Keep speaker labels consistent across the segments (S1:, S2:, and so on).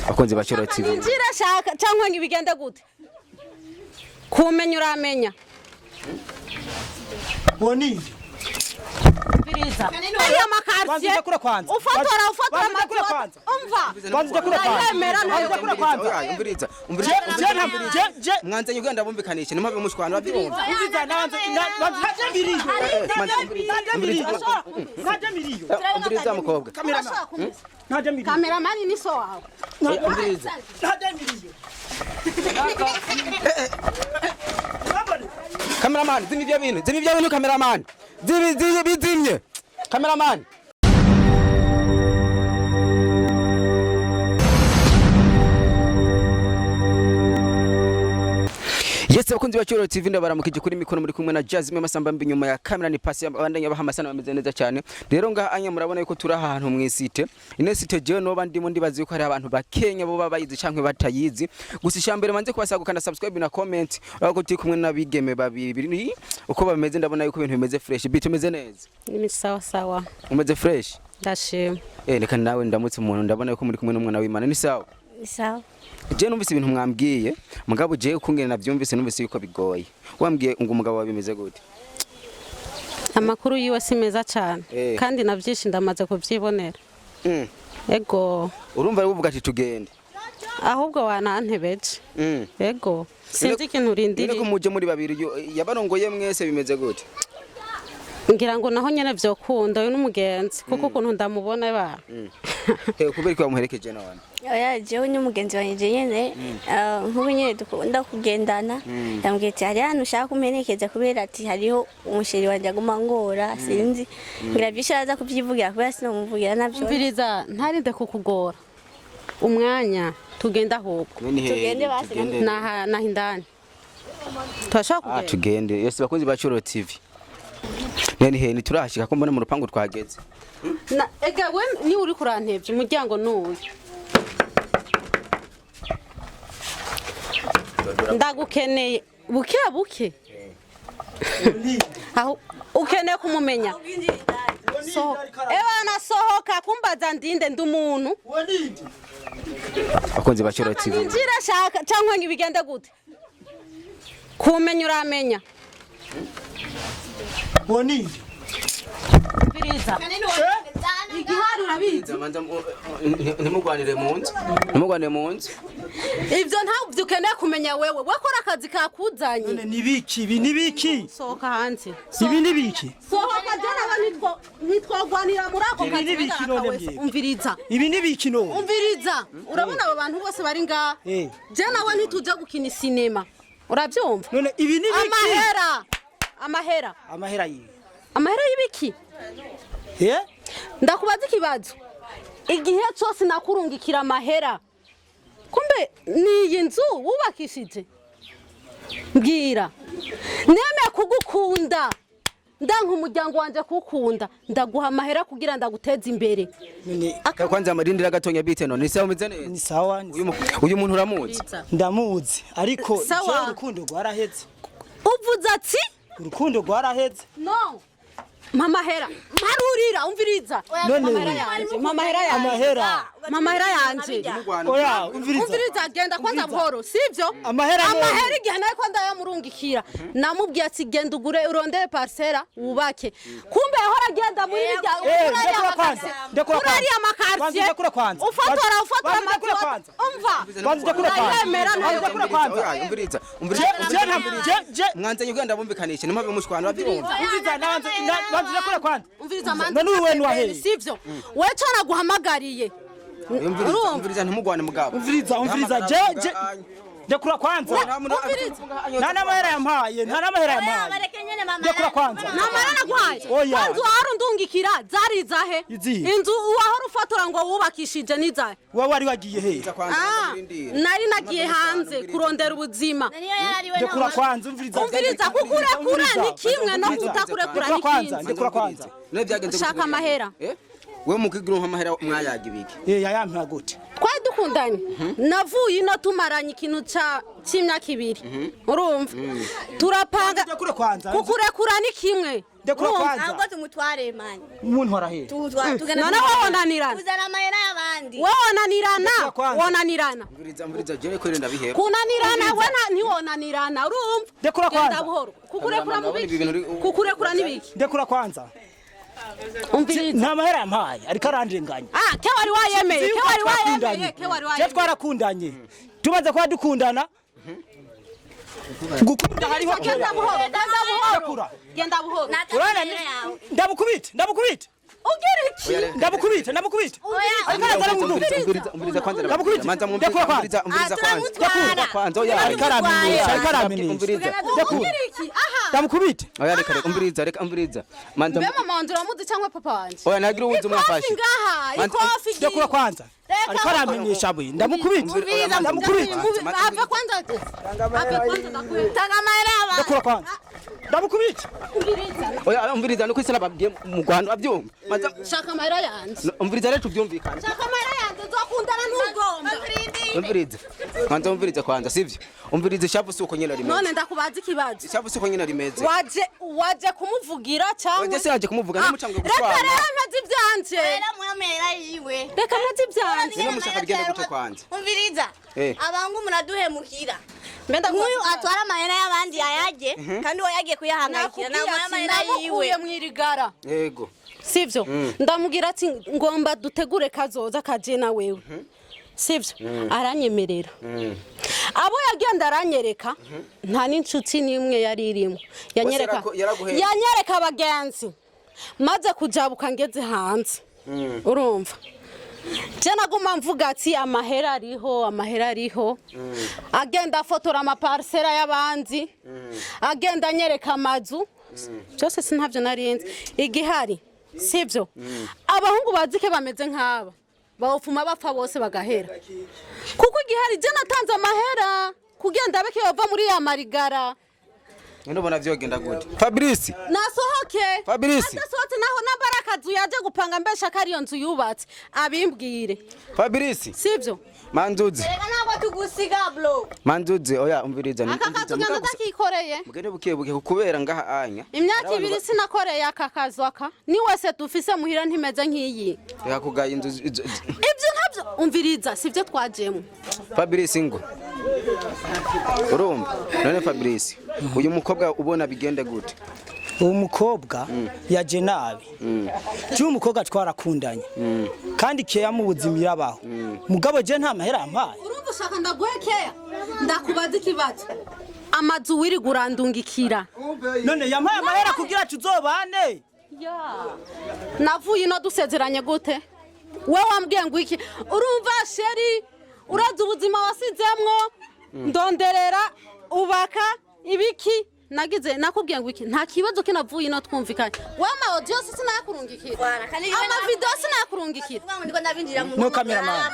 S1: Abakunzi ba Cyoro TV.
S2: Njira shaka cyangwa ngibigenda gute? Kumenya uramenya.
S3: Bonini.
S2: Biriza. Aya makartie. Ufotora kwanza. Umva.
S3: Banza kure kwanza.
S2: Banza kure kwanza.
S1: Oya, umbiriza.
S3: Je.
S1: Mwanze Uganda bumvikanisha nimabe mushwana bavyumva.
S3: Umbiriza nanze
S1: Umbiriza mukobwa.
S2: Cameraman ni so wawe.
S1: Umbiriza. Cameraman, zimi bya bintu cameraman. Zimye. Cameraman. Yes, abakunzi ba Cyoro TV ndabaramukije kuri mikono muri kumwe na Jasmine Masamba mbi nyuma ya kamera ni pasi abandanya bahamasana bameze neza cyane. Rero nga anya murabona yuko turi ahantu mwisite. Ine site je no bandimo ndibazi yuko hari abantu bakenya bo babayizi cankwe batayizi. Gusa ishambere manze kubasagukana subscribe na comment. Bako turi kumwe nabigeme babiri. Uko bameze ndabona yuko ibintu bimeze fresh. Bitu meze neza.
S2: Ni sawa.
S1: Umeze fresh?
S2: Ndashima.
S1: Reka nawe ndamutse umuntu ndabona yuko muri kumwe n'umwana w'Imana ni sawa.
S2: Ni sawa.
S1: Je numvise ibintu mwambwiye mugabo je ukungene navyumvise numvise yuko bigoye wambwiye ngo umugabo wabimeze gute
S2: Amakuru yose meza cyane kandi navyinshi ndamaze kuvyibonera ego
S1: urumva uvuga ati tugende
S2: ahubwo wanantebeje ego sinzi ikintu urindiriye
S1: niko muje muri babiri yabarongoye mwese bimeze gute
S2: ngira ngo naho nyene vyokunda uyu n'umugenzi kuko ukuntu ndamubona ba
S1: kubera ko bamuherekeje nawe
S4: oya jewe n'umugenzi wanje nyene nkubu nyene dukunda kugendana ndambwiye ati hari hano ushaka kumerekeza kubera ati hariho umusheri wanje aguma ngora sinzi ngira bisharaza kuvyivugira kubera sinomuvugira navyo
S2: mviriza ntarinde kukugora umwanya tugenda ahubwo
S4: tugende basi
S2: naha indani twashaka kugenda
S1: tugende yose bakunzi ba Cyoro TV ni turashika ko mbona mu rupangu twageze
S2: na ega we ni uri kurantevye umuryango nuyu ndagukeneye buke aho ukeneye kumumenya so nasohoka kumbaza ndinde ndumuntu
S1: abakunzi ba Cyoro TV
S2: njira shaka cyangwa ngibigenda gute kumenya uramenya
S3: Bonini.
S2: Biriza. Igihari urabizi.
S1: Ntimugwanire mu nzu.
S2: Ivyo ntabwo ukeneye kumenya wewe. Wakora akazi kakuzanye.
S3: None nibiki?
S2: Sohoka hanze.
S3: Ibi nibiki?
S2: Sohoka jana nitwagwanira muri ako kazi. Umviriza.
S3: Ibi nibiki no?
S2: Umviriza. Urabona abo bantu bose bari nga. Jana we ntituje gukina sinema. Uravyumva?
S3: None ibi nibiki?
S2: Amahera
S3: yi.
S2: Amahera y'ibiki? Ndakubaza ikibazo. Igihe cyose nakurungikira amahera. Kumbe ni inzu wubakishije. Mbwira. Neme kugukunda. Ndanka umuryango wanje kukunda. Ndaguha amahera kugira ndaguteza imbere.
S1: Kwanza amarindira gatonya bite none sawa umeze neza?
S3: Ni sawa.
S1: Uyu muntu uramuzi?
S3: Ndamuzi ariko je urukundo rwaraheze.
S2: Uvuze ati
S3: urukundo rwaraheze.
S2: No. Mama hera. Marurira umviriza. Mama hera yanje.
S3: Oya umviriza.
S2: Umviriza genda kwanza bworo sivyo?
S3: Amahera
S2: igihe nayo kwanda yamurungikira. Namubwiye ati genda ugure urondere parcela wubake. Kumbe yahora agenda muri
S3: ndakura kwanza.
S2: Ufotora
S3: umva. Banza kura kwanza.
S1: Umbiriza. Mwanze Uganda bumvikanisha nimabe mushwana bavyumva.
S3: Umviriza nanze ndakura kwanza.
S2: Umviriza manzi. Sivyo? Wecho naguhamagariye.
S1: Umviriza ntimugwane mugabo.
S3: Umviriza je ndakura kwanza. Nta mahera yampaye. Ndakura kwanza.
S2: Namara naguhaye. Kwanza warundungikira zari zahe? Inzu wahora ufatora ngo wubakishije nizahe?
S3: Wowe wari wagiye he?
S2: Nari nagiye hanze kurondera ubuzima.
S3: Ndakura kwanza
S2: umviriza kukurekura ni kimwe no kutakurekura ni kimwe.
S3: Ndakura kwanza.
S2: Shaka amahera.
S1: We mukigira amahera mwayaga ibiki?
S3: Yayampa gute?
S2: Kwa dukundanye. Navuye ino tumaranye ikintu cy'imyaka 2. Urumva? Turapanga kukurekura ni kimwe.
S3: Ndekura kwanza.
S4: Ntabwo tumutware mani.
S3: Umuntu warahe.
S4: Tugana.
S2: None wonanirana.
S4: Uzana amahera y'abandi.
S2: Wonanirana.
S1: Umviriza je ko renda bihera.
S2: Kunanirana we ntiwonanirana urumva.
S3: Ndekura kwanza.
S2: Genda buhoro. Kukurekura nibiki.
S3: Ndekura kwanza.
S2: Umviriza.
S3: Nta mahera yampaye ariko arandenganya.
S2: Ke wari wayemeye.
S3: Je twarakundanye. Tumaze kwa dukundana. Gukunda hariho
S2: genda buhoro.
S3: Urana ndamukubita.
S2: Ugira iki?
S3: Ndamukubita.
S1: Umviriza kwanza
S3: manza umviriza kwanza. Oya ariko umviriza. Ndamukubita.
S1: Oya reka umviriza. Manza
S2: Mbema mama uramuzi cyangwa papa wanje?
S1: Oya nagira uwuzi umwafashe.
S2: Ikofi.
S3: Ndekura kwanza. Ariko aramenyesha bwe. Ndamukubita.
S2: Ava kwanza. Tanga amahera y'abandi.
S3: Ndekura kwanza. Ndamukubita.
S1: Oya umviriza nuko isana babwiye mu Rwanda abyumva.
S2: Shaka amahera yanjye.
S1: Umviriza rero tubyumvikana.
S2: Shaka amahera yanjye uzakundana n'ugomba.
S1: Umviriza. Manza umviriza kwanza sivyo. Umviriza shavu suko nyene rimeze.
S2: None ndakubaza ikibazo.
S1: Shavu suko nyene rimeze.
S2: Waje kumuvugira cyangwa?
S1: Waje se kumuvuga n'umucanga guswana.
S2: Reka rero mpaze ibyanje.
S4: Era muramera yiwe.
S2: Reka mpaze ibyanje.
S1: Nino mushaka bigende gute kwanza.
S4: Umviriza. Abangu muraduhemukira.
S2: Nguyu
S4: atwara amahera y'abandi yayaje kandi wayagiye kuyahangayikira ntabwo amahera yiwe
S2: mwirigara.
S1: Yego.
S2: Sivyo? Ndamugira ati ngomba dutegure kazoza kaje na wewe. Sivyo? Aranyemerera. Abo yagenda aranyereka nta n'inshuti nimwe yari irimo. Yanyereka abagenzi. Maze kujabuka ngeze hanze. Urumva? Jana guma mvuga ati amahera ariho. Agenda afotora amaparsera y'abandi. Agenda anyereka amazu. Byose sinavyo narinzi. Igihari. Sivyo? Abahungu bazike bameze nk'aba. Bawufuma bapfa bose bagahera. Kuko igihari je natanze amahera kugenda beke bava muri ya marigara.
S1: Nino bona vyogenda gute. Fabrice.
S2: Nasohoke.
S1: Fabrice.
S2: Nasohote naho nabarakazu yaje gupanga mbesha kariyo nzu yubatse. Abimbwire.
S1: Fabrice.
S2: Sivyo?
S1: Manzuzi.
S4: Reka ntabwo tugusiga bro.
S1: Manzuzi oya umviriza ni.
S2: Akakatugenda ndakikoreye.
S1: Mugende buke kubera ngaha anya.
S2: Imyaka ibiri sinakoreye akakazu aka. Ni wese dufise muhira ntimeze nk'iyi.
S1: Reka kugaye inzu.
S2: Ibyo ntabyo umviriza sivyo twajemo.
S1: Fabrice ngo. Urumva none Fabrice uyu mukobwa ubona bigende gute?
S3: Uwo mukobwa yaje nabi. Umukobwa twarakundanye. Kandi keya mu buzima yabaho. Mugabo je nta mahera yampaye.
S2: Urumva ushaka ndaguhekeya. Ndakubaza ikibazo. Amazu wiri gurandungikira.
S3: None yampaye amahera kugira tuzobane.
S2: Navuye no dusezeranye gute? Wewe wambwiye ngo iki? Urumva sheri uraza ubuzima wasizemwo ndonderera ubaka ibiki nagize nakubwiye ngo iki nta kibazo kinavuye no twumvikanye wama audio sinakurungikira ama video sinakurungikira
S4: ndiko ndabinjira mu
S3: no cameraman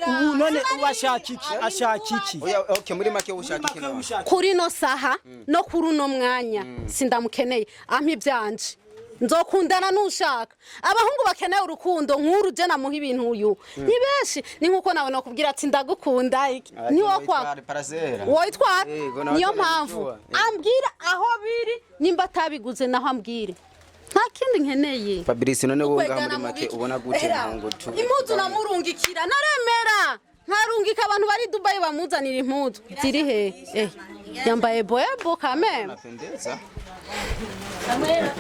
S3: ubu none ubashaka iki ashaka iki
S1: oya okay muri make ushaka iki
S2: kuri no saha no kuri uno mwanya sindamukeneye ampi byanje nzokundana nushaka abahungu bakeneye urukundo nkuru je namuha ibintu uyu ni beshi ni nkuko nawe no kubwira ati ndagukunda iki ni wo kwa woitwa niyo mpamvu ambwira aho biri nimba tabiguze naho ambwire nta kindi nkeneye
S1: Fabrice none wonga muri make ubona gute ngo tu
S2: impuzu namurungikira naremera nkarungika abantu bari Dubai bamuzanira impuzu ziri he yambaye boyebo kameme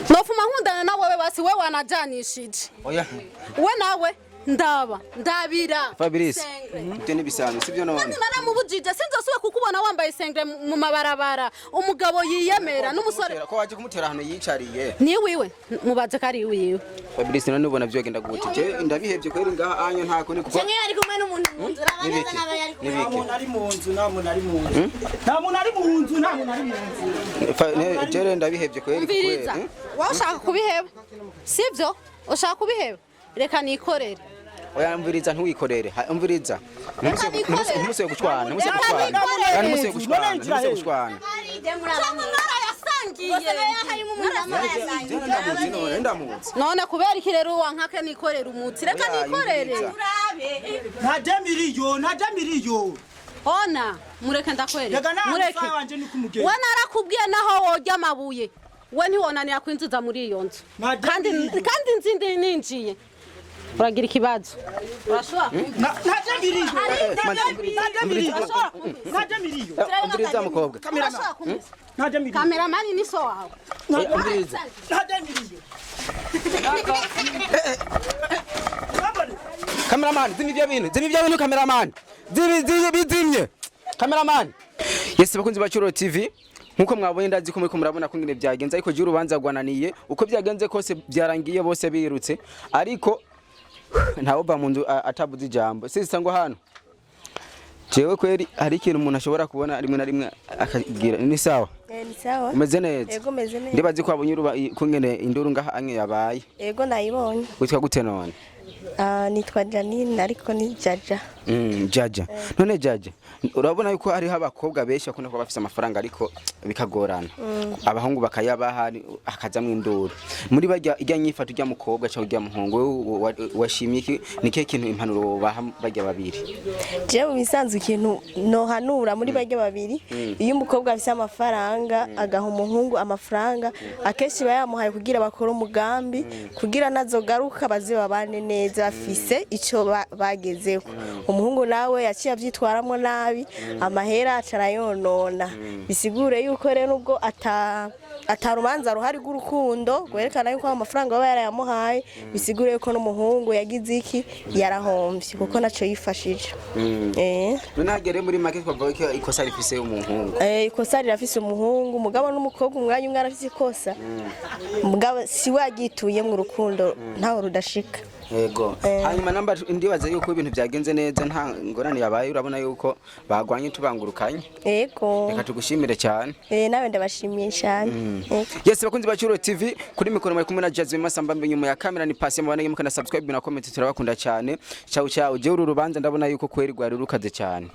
S2: nofuma nkundana nawe basi we wanajanishije
S1: oya
S2: we nawe ndabira
S1: Fabrice ibyo ni bisanzwe sibyo none
S2: kandi naramubujije sinzasuye kukubona wambaye sengre mu mabarabara umugabo yiyemera n'umusore
S1: ko waje kumutera hano yicariye
S2: ni wiwe mubaze kari wiwe
S1: Fabrice none ubona vyogenda gute je ndabihevye kweri ngaha anyo ntako ni kuko
S4: cyane ari kumwe n'umuntu mu nzu abaneza n'abayari
S3: nta ari mu nzu nta muntu ari mu nzu nta muntu ari mu nzu
S1: je ndabihevye kweri
S2: kweri washaka kubiheba sivyo ushaka kubiheba reka nikorere
S1: oya mviriza ntuwikorere umviriza numusiye gucwana numusiye gucwana
S2: none kubera iki rero wankake nikorera umutsi reka nikorere
S3: nta miliyo
S2: ona mureke ndakwereka mureke we narakubwiye naho wojya amabuye we ntiwonanira kwinjiza muri iyo nzu kandi nzindi ninjiye uragira ikibazo urashobora
S1: umviriza mukobwa
S2: kameramani ni so wawe
S1: umviriza kameramani zimivyo bintu kameramani bizimye kameramani yesi bakunzi ba Cyuro TV nkuko mwabonye ndazi ko muri ko murabona ko ngene byagenze ariko je urubanza rwananiye uko byagenze kose byarangiye bose birutse ariko ntawo ba mundu atabuze ijambo sisi ngo hano jewe kweri hari ikintu umuntu ashobora kubona rimwe na rimwe akagira ni sawa
S4: ni sawa
S1: umeze neza
S4: yego meze neza
S1: ndibazi ko abonye ko ngene induru ngaha anye yabaye
S4: yego nayibonye
S1: witwa gute none
S4: nitwa Janine ariko ni Jaja
S1: Jaja none Jaja urabona yuko ari abakobwa benshi bakunda kuba bafise amafaranga ariko bikagorana abahungu bakayabaha akazamwe induru muri bajya ijya nyifata ujya mukobwa cyangwa ujya muhungu washimye iki nike kintu impanuro baha bajya babiri
S4: je mu bisanzwe ikintu no hanura muri bajya babiri iyo umukobwa afise amafaranga agaha umuhungu amafaranga akeshi bayamuhaye kugira bakora umugambi kugira nazogaruka baze babane neza afise ico bagezeho umuhungu nawe yaciye avyitwaramo nabi amahera acarayonona bisigure yuko rero nubwo atarumanza ruhari gurukundo gwerekana yuko amafaranga baba yarayamuhaye bisigure yuko n'umuhungu yagize iki yarahomvye kuko naco yifashije
S1: nagere muri market kwa ko ikosa rifise umuhungu
S4: ikosa rirafise umuhungu mugabo n'umukobwa umwanya umwe arafise ikosa mugabo si wagituye mu rukundo ntaho rudashika
S1: yego hanyuma namba ndibaza yuko ibintu byagenze neza nta ngorane yabaye urabona yuko bagwanye tubangurukanye
S4: yego
S1: reka tugushimire cyane
S4: nawe ndabashimiye cyane
S1: yes bakunzi ba Cyuro TV kuri mikoro muri kumwe na Jazz Masamba nyuma ya kamera ni pasi mubana mukana subscribe na comment turabakunda cyane ciao ciao je uru rubanza ndabona yuko kweri rwari rukaze cyane